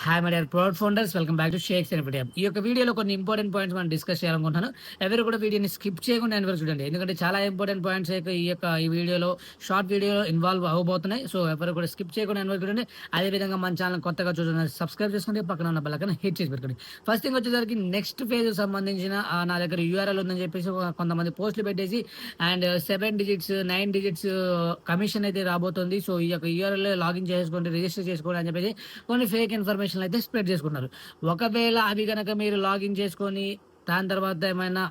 Hi my dear proud founders, welcome back to shakes and media. ఈ యొక్క వీడియోలో కొన్ని ఇంపార్టెంట్ పాయింట్స్ మనం డిస్కస్ చేయాలనుకుంటున్నాను. ఎవరు కూడా వీడియోని స్కిప్ చేయకుండా ఎండ్ వరకు చూడండి, ఎందుకంటే చాలా ఇంపార్టెంట్ పాయింట్స్ ఈ వీడియోలో షార్ట్ వీడియోలో ఇన్వాల్వ్ అవ్వబోతున్నాయి. సో ఎవరు కూడా స్కిప్ చేయకుండా ఎండ్ వరకు చూడండి. అదేవిధంగా మన ఛానల్ కొత్తగా చూడండి, సబ్స్క్రైబ్ చేసుకోండి, పక్కన ఉన్న బెల్ ఐకాన్ హిట్ చేసి పెట్టుకోండి. ఫస్ట్ థింగ్ వచ్చేసరికి నెక్స్ట్ ఫేజ్ సంబంధించిన నా దగ్గర యూఆర్ఎల్ ఉందని చెప్పేసి కొంతమంది పోస్టులు పెట్టేసి అండ్ 7 డిజిట్స్ 9 డిజిట్స్ కమిషన్ అయితే రాబోతుంది. సో ఈ యొక్క యూఆర్ఎల్ లాగిన్ చేసుకోండి, రిజిస్టర్ చేసుకోండి అని చెప్పేసి కొన్ని ఫేక్ ఇన్ఫర్మేషన్ అయితే స్ప్రెడ్ చేసుకుంటున్నారు. ఒకవేళ అవి కనుక మీరు లాగిన్ చేసుకొని దాని తర్వాత ఏమైనా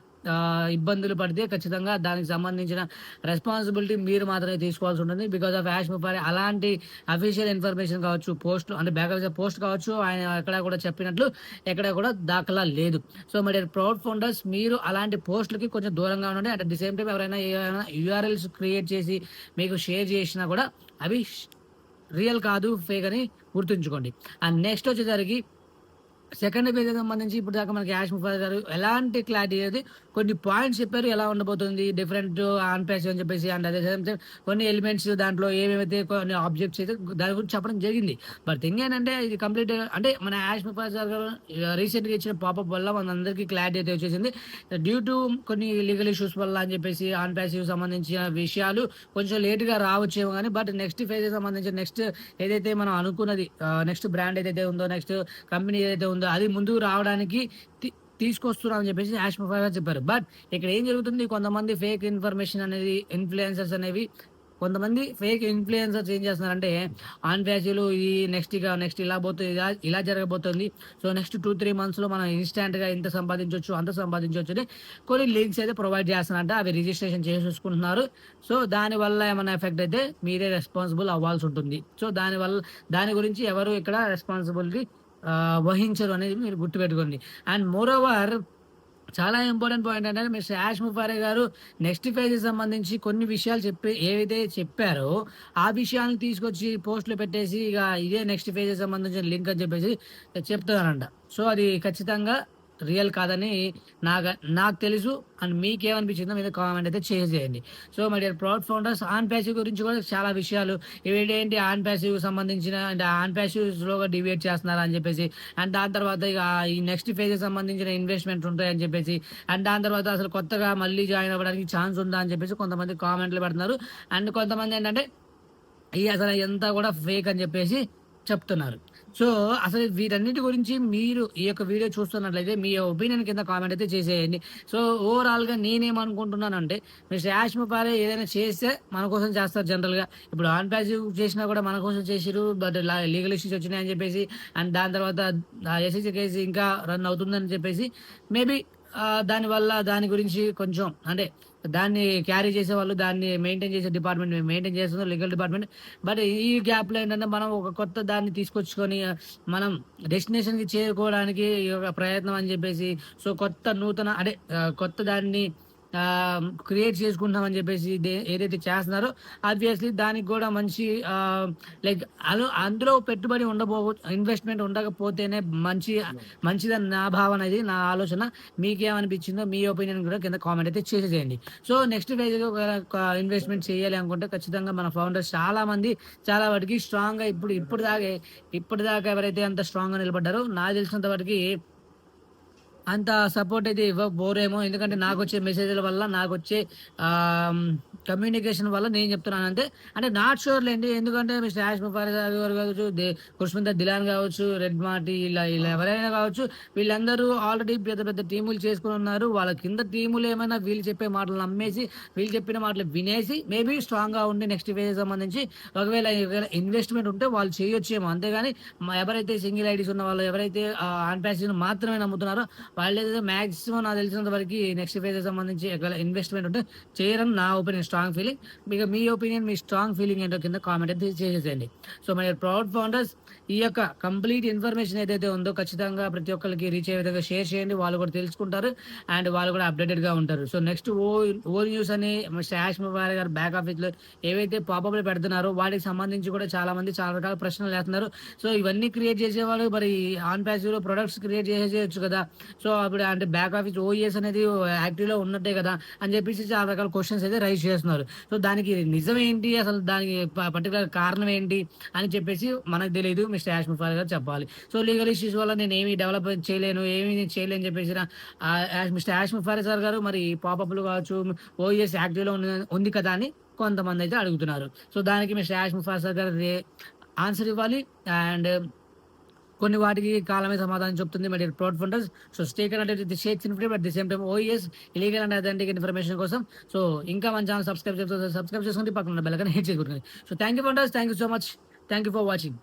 ఇబ్బందులు పడితే ఖచ్చితంగా దానికి సంబంధించిన రెస్పాన్సిబిలిటీ మీరు మాత్రమే తీసుకోవాల్సి ఉంటుంది. బికాస్ ఆఫ్ యాష్ ముఫారీ అలాంటి అఫీషియల్ ఇన్ఫర్మేషన్ కావచ్చు, పోస్ట్ అంటే బ్యాకప్ పోస్ట్ కావచ్చు, ఆయన ఎక్కడ కూడా చెప్పినట్లు ఎక్కడ కూడా దాఖలా లేదు. సో మరి ప్రౌడ్ ఫౌండర్స్ మీరు అలాంటి పోస్టులకి కొంచెం దూరంగా ఉండండి. అట్ ది సేమ్ టైం ఎవరైనా యూఆర్ఎల్స్ క్రియేట్ చేసి మీకు షేర్ చేసినా కూడా అవి రియల్ కాదు, ఫేక్ అని గుర్తుంచుకోండి. అండ్ నెక్స్ట్ వచ్చేసరికి సెకండ్ పేజ్కి సంబంధించి ఇప్పుడు దాకా మనకి యాష్ ముఫారీ గారు ఎలాంటి క్లారిటీ అనేది కొన్ని పాయింట్స్ చెప్పారు, ఎలా ఉండబోతుంది డిఫరెంట్ ఆన్ ప్యాచ్ అని చెప్పేసి. అండ్ అదే కొన్ని ఎలిమెంట్స్ దాంట్లో ఏమేమైతే కొన్ని ఆబ్జెక్ట్స్ అయితే దాని గురించి చెప్పడం జరిగింది. బట్ థింగ్ ఏంటంటే ఇది కంప్లీట్ అంటే మన యాష్ ముఫారీ గారు రీసెంట్గా ఇచ్చిన పాపప్ వల్ల మనందరికీ క్లారిటీ అయితే వచ్చేసింది. డ్యూ టు కొన్ని లీగల్ ఇష్యూస్ వల్ల అని చెప్పేసి ఆన్ ప్యాసివ్ సంబంధించిన విషయాలు కొంచెం లేట్గా రావచ్చేమో కానీ, బట్ నెక్స్ట్ ఫేజ్ సంబంధించి నెక్స్ట్ ఏదైతే మనం అనుకున్నది నెక్స్ట్ బ్రాండ్ ఏదైతే ఉందో, నెక్స్ట్ కంపెనీ ఏదైతే ఉందో అది ముందుకు రావడానికి తీసుకొస్తున్నామని చెప్పేసి యాష్ ముఫారీ గారు చెప్పారు. బట్ ఇక్కడ ఏం జరుగుతుంది, కొంతమంది ఫేక్ ఇన్ఫర్మేషన్ అనేది ఇన్ఫ్లుయెన్సర్స్ అనేవి కొంతమంది ఫేక్ ఇన్ఫ్లుయెన్సర్స్ ఏం చేస్తున్నారంటే ఆన్ ప్యాచ్లు ఈ నెక్స్ట్ ఇలా పోతుంది, ఇలా జరగబోతుంది. సో నెక్స్ట్ 2-3 monthsలో మనం ఇన్స్టాంట్గా ఇంత సంపాదించవచ్చు అంత సంపాదించవచ్చు అని కొన్ని లింక్స్ అయితే ప్రొవైడ్ చేస్తున్నారంటే అవి రిజిస్ట్రేషన్ చేసేసుకుంటున్నారు. సో దానివల్ల ఏమైనా ఎఫెక్ట్ అయితే మీరే రెస్పాన్సిబుల్ అవ్వాల్సి ఉంటుంది. సో దాని గురించి ఎవరు ఇక్కడ రెస్పాన్సిబిలిటీ వహించరు అనేది మీరు గుర్తుపెట్టుకోండి. అండ్ మోర్ ఓవర్ చాలా ఇంపార్టెంట్ పాయింట్ ఏంటంటే మిస్టర్ యాష్ ముఫారీ గారు నెక్స్ట్ ఫేజ్ సంబంధించి కొన్ని విషయాలు ఏవైతే చెప్పారో ఆ విషయాలను తీసుకొచ్చి పోస్టులు పెట్టేసి ఇక ఇదే నెక్స్ట్ ఫేజ్ సంబంధించిన లింక్ అని చెప్పేసి చెప్తున్నారంట. సో అది ఖచ్చితంగా రియల్ కాదని నాకు తెలుసు. అండ్ మీకేమనిపించిందో మీద కామెంట్ అయితే చేసేయండి. So my dear proud founders, on passive గురించి కూడా చాలా విషయాలు ఇవేంటి ఆన్ ప్యాసివ్ సంబంధించిన అంటే ఆన్ ప్యాసివ్ స్లోగా డివేట్ చేస్తున్నారు అని చెప్పేసి, అండ్ దాని తర్వాత ఇక ఈ నెక్స్ట్ ఫేజ్ సంబంధించిన ఇన్వెస్ట్మెంట్ ఉంటాయని చెప్పేసి, అండ్ దాని తర్వాత అసలు కొత్తగా మళ్ళీ జాయిన్ అవ్వడానికి ఛాన్స్ ఉందా అని చెప్పేసి కొంతమంది కామెంట్లు పెడుతున్నారు. అండ్ కొంతమంది ఏంటంటే ఈ అసలు ఎంత కూడా ఫేక్ అని చెప్పేసి చెప్తున్నారు. సో అసలు వీటన్నిటి గురించి మీరు ఈ యొక్క వీడియో చూస్తున్నట్లయితే మీ ఒపీనియన్ కింద కామెంట్ అయితే చేసేయండి. సో ఓవరాల్గా నేనేమనుకుంటున్నానంటే మిస్టర్ యాష్ ముఫారీ ఏదైనా చేస్తే మన కోసం చేస్తారు జనరల్గా. ఇప్పుడు ఆన్ ప్యాసివ్ చేసినా కూడా మన కోసం చేసిరు, బట్ లీగల్ ఇష్యూస్ వచ్చినాయని చెప్పేసి అండ్ దాని తర్వాత ఎస్ఎస్సి కేసు ఇంకా రన్ అవుతుందని చెప్పేసి మేబీ దానివల్ల దాని గురించి కొంచెం అంటే దాన్ని క్యారీ చేసే వాళ్ళు, దాన్ని మెయింటైన్ చేసే డిపార్ట్మెంట్ మెయింటైన్ చేస్తున్నారు, లీగల్ డిపార్ట్మెంట్. బట్ ఈ గ్యాప్లో ఏంటంటే మనం ఒక కొత్త దాన్ని తీసుకొచ్చుకొని మనం డెస్టినేషన్కి చేరుకోవడానికి ఒక ప్రయత్నం అని చెప్పేసి, సో నూతన అంటే కొత్త దాన్ని క్రియేట్ చేసుకుంటామని చెప్పేసి ఏదైతే చేస్తున్నారో ఆబ్వియస్లీ దానికి కూడా మంచి లైక్ అందులో పెట్టుబడి ఇన్వెస్ట్మెంట్ ఉండకపోతేనే మంచిదని నా భావన, ఇది నా ఆలోచన. మీకేమనిపించిందో మీ ఒపీనియన్ కూడా కింద కామెంట్ అయితే చేసేయండి. సో నెక్స్ట్ ఫేజ్ ఇన్వెస్ట్మెంట్ చేయాలి అనుకుంటే ఖచ్చితంగా మన ఫౌండర్స్ చాలా మంది చాలా వాటికి స్ట్రాంగ్గా ఇప్పటిదాకా ఎవరైతే అంత స్ట్రాంగ్గా నిలబడ్డారో నాకు తెలిసినంత వాటికి అంత సపోర్ట్ అయితే ఇవ్వబోరేమో. ఎందుకంటే నాకు వచ్చే మెసేజ్ల వల్ల, నాకు వచ్చే కమ్యూనికేషన్ వల్ల నేను చెప్తున్నాను అంతే. అంటే నాట్ షూర్ లేండి, ఎందుకంటే మిస్టర్ యాష్ ముఫారీ గారు కావచ్చు, ఖుష్మిందర్ దిలాన్ కావచ్చు, రెడ్ మార్టీ ఇలా ఎవరైనా కావచ్చు, వీళ్ళందరూ ఆల్రెడీ పెద్ద పెద్ద టీములు చేసుకుని ఉన్నారు. వాళ్ళ కింద టీములు ఏమైనా వీళ్ళు చెప్పే మాటలు నమ్మేసి వీళ్ళు చెప్పిన మాటలు వినేసి మేబీ స్ట్రాంగ్గా ఉండి నెక్స్ట్ ఫేజ్ సంబంధించి ఒకవేళ ఇన్వెస్ట్మెంట్ ఉంటే వాళ్ళు చేయొచ్చేమో. అంతేగాని ఎవరైతే సింగిల్ ఐడీస్ ఉన్న వాళ్ళు, ఎవరైతే ఆన్ ప్యాసివ్ మాత్రమే నమ్ముతున్నారో వాళ్ళు ఏదైతే మ్యాక్సిమం నాకు తెలిసినంత వరకు నెక్స్ట్ ఫేజ్ సంబంధించి ఇన్వెస్ట్మెంట్ ఉంటే చేయరని నా ఒపీనియన్, స్ట్రాంగ్ ఫీలింగ్. మీకు మీ ఒపీనియన్, మీ స్ట్రాంగ్ ఫీలింగ్ ఏంటో కింద కామెంట్ అయితే చేసేసేయండి. సో మై ప్రౌడ్ ఫౌండర్స్, ఈ యొక్క కంప్లీట్ ఇన్ఫర్మేషన్ ఏదైతే ఉందో ఖచ్చితంగా ప్రతి ఒక్కరికి రీచ్ అయ్యే విధంగా షేర్ చేయండి. వాళ్ళు కూడా తెలుసుకుంటారు అండ్ వాళ్ళు కూడా అప్డేటెడ్గా ఉంటారు. సో నెక్స్ట్ ఓ న్యూస్ అని మిస్టర్ యాష్ ముఫారీ గారు బ్యాక్ ఆఫీస్లో ఏవైతే పాపప్లు పెడుతున్నారో వాటికి సంబంధించి కూడా చాలా మంది చాలా రకాల ప్రశ్నలు వేస్తున్నారు. సో ఇవన్నీ క్రియేట్ చేసేవాళ్ళు మరి ఆన్ ప్యాసివ్లో ప్రొడక్ట్స్ క్రియేట్ చేసేయచ్చు కదా. సో, అప్పుడు అంటే బ్యాక్ ఆఫీస్ ఓఈఎస్ అనేది యాక్టివ్‌లో ఉన్నట్టే కదా! అని చెప్పేసి చాలా రకాల క్వెషన్స్ అయితే రైజ్ చేస్తున్నారు. సో, దానికి నిజమేంటి? అసలు దానికి పర్టిక్యులర్ కారణం ఏంటి? అని చెప్పేసి మనకు తెలీదు. మిస్టర్ యాష్ ముఫారా గారు చెప్పాలి. సో, లీగల్ ఇష్యూస్ వల్ల నేనేమి డెవలప్ చేయలేను. ఏమి చేయలేను అని చెప్పేసి మిస్టర్ యాష్ ముఫారా సార్ గారు మరి పాపప్‌లు కావచ్చు, ఓఈఎస్ యాక్టివ్‌లో ఉంది కదా! అని కొంతమందైతే అడుగుతున్నారు. సో, దానికి మిస్టర్ యాష్ ముఫారా సార్ గారు ఆన్సర్ ఇవ్వాలి. అండ్ కొన్ని వాటికి కాలమే సమాధానం చెప్తుంది. My dear proud founders. So, stay connected with Shakes Infinity at the same time OS illegal and authentic information కోసం. సో, ఇంకా మన ఛానెల్ సబ్స్క్రైబ్ చేసుకోండి. పక్కన ఉన్న బెల్ ఐకాన్ హిట్ చేయగూడదు. So, thank you founders. Thank you so much. Thank you for watching.